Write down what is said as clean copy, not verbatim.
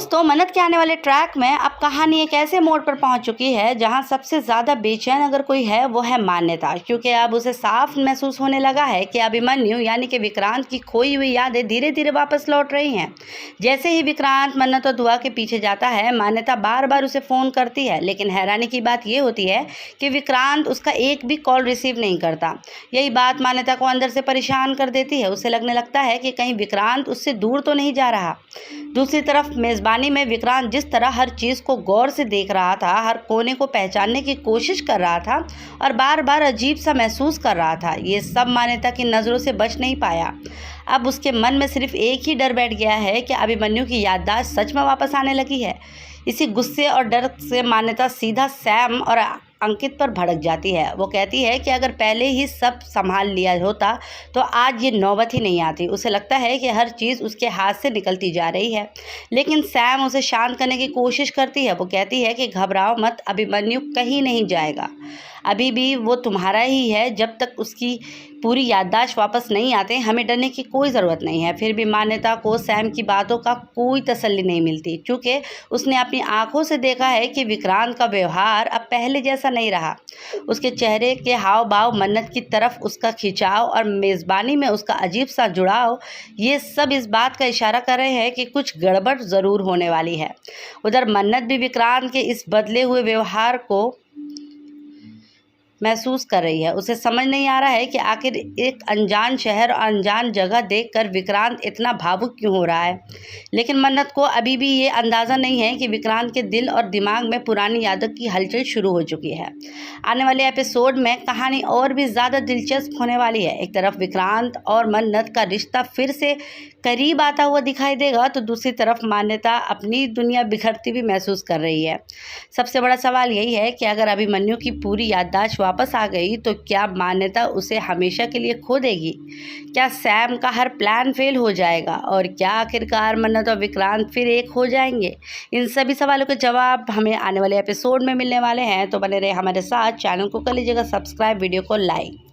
दोस्तों, मन्नत के आने वाले ट्रैक में अब कहानी एक ऐसे मोड़ पर पहुंच चुकी है जहां सबसे ज़्यादा बेचैन अगर कोई है वो है मान्यता, क्योंकि अब उसे साफ महसूस होने लगा है कि अभिमन्यु यानी कि विक्रांत की खोई हुई यादें धीरे धीरे वापस लौट रही हैं। जैसे ही विक्रांत मन्नत और दुआ के पीछे जाता है, मान्यता बार बार उसे फ़ोन करती है, लेकिन हैरानी की बात ये होती है कि विक्रांत उसका एक भी कॉल रिसीव नहीं करता। यही बात मान्यता को अंदर से परेशान कर देती है। उसे लगने लगता है कि कहीं विक्रांत उससे दूर तो नहीं जा रहा। दूसरी तरफ मेज़बानी में विक्रांत जिस तरह हर चीज़ को गौर से देख रहा था, हर कोने को पहचानने की कोशिश कर रहा था और बार बार अजीब सा महसूस कर रहा था, ये सब मान्यता की नज़रों से बच नहीं पाया। अब उसके मन में सिर्फ एक ही डर बैठ गया है कि अभिमन्यु की याददाश्त सच में वापस आने लगी है। इसी गुस्से और डर से मान्यता सीधा सैम और अंकित पर भड़क जाती है। वो कहती है कि अगर पहले ही सब संभाल लिया होता तो आज ये नौबत ही नहीं आती। उसे लगता है कि हर चीज़ उसके हाथ से निकलती जा रही है, लेकिन सैम उसे शांत करने की कोशिश करती है। वो कहती है कि घबराओ मत, अभिमन्यु कहीं नहीं जाएगा, अभी भी वो तुम्हारा ही है। जब तक उसकी पूरी याददाश्त वापस नहीं आते, हमें डरने की कोई ज़रूरत नहीं है। फिर भी मान्यता को सैम की बातों का कोई तसल्ली नहीं मिलती, क्योंकि उसने अपनी आंखों से देखा है कि विक्रांत का व्यवहार अब पहले जैसा नहीं रहा। उसके चेहरे के हाव भाव, मन्नत की तरफ उसका खिंचाव और मेज़बानी में उसका अजीब सा जुड़ाव, ये सब इस बात का इशारा कर रहे हैं कि कुछ गड़बड़ ज़रूर होने वाली है। उधर मन्नत भी विक्रांत के इस बदले हुए व्यवहार को महसूस कर रही है। उसे समझ नहीं आ रहा है कि आखिर एक अनजान शहर और अनजान जगह देखकर विक्रांत इतना भावुक क्यों हो रहा है। लेकिन मन्नत को अभी भी ये अंदाज़ा नहीं है कि विक्रांत के दिल और दिमाग में पुरानी यादों की हलचल शुरू हो चुकी है। आने वाले एपिसोड में कहानी और भी ज़्यादा दिलचस्प होने वाली है। एक तरफ विक्रांत और मन्नत का रिश्ता फिर से करीब आता हुआ दिखाई देगा, तो दूसरी तरफ मान्यता अपनी दुनिया बिखरती हुई महसूस कर रही है। सबसे बड़ा सवाल यही है कि अगर अभिमन्यु की पूरी याददाश्त वापस आ गई तो क्या मान्यता उसे हमेशा के लिए खो देगी? क्या सैम का हर प्लान फेल हो जाएगा? और क्या आखिरकार मन्नत और विक्रांत फिर एक हो जाएंगे? इन सभी सवालों के जवाब हमें आने वाले एपिसोड में मिलने वाले हैं, तो बने रहे हमारे साथ। चैनल को कर लीजिएगा सब्सक्राइब, वीडियो को लाइक।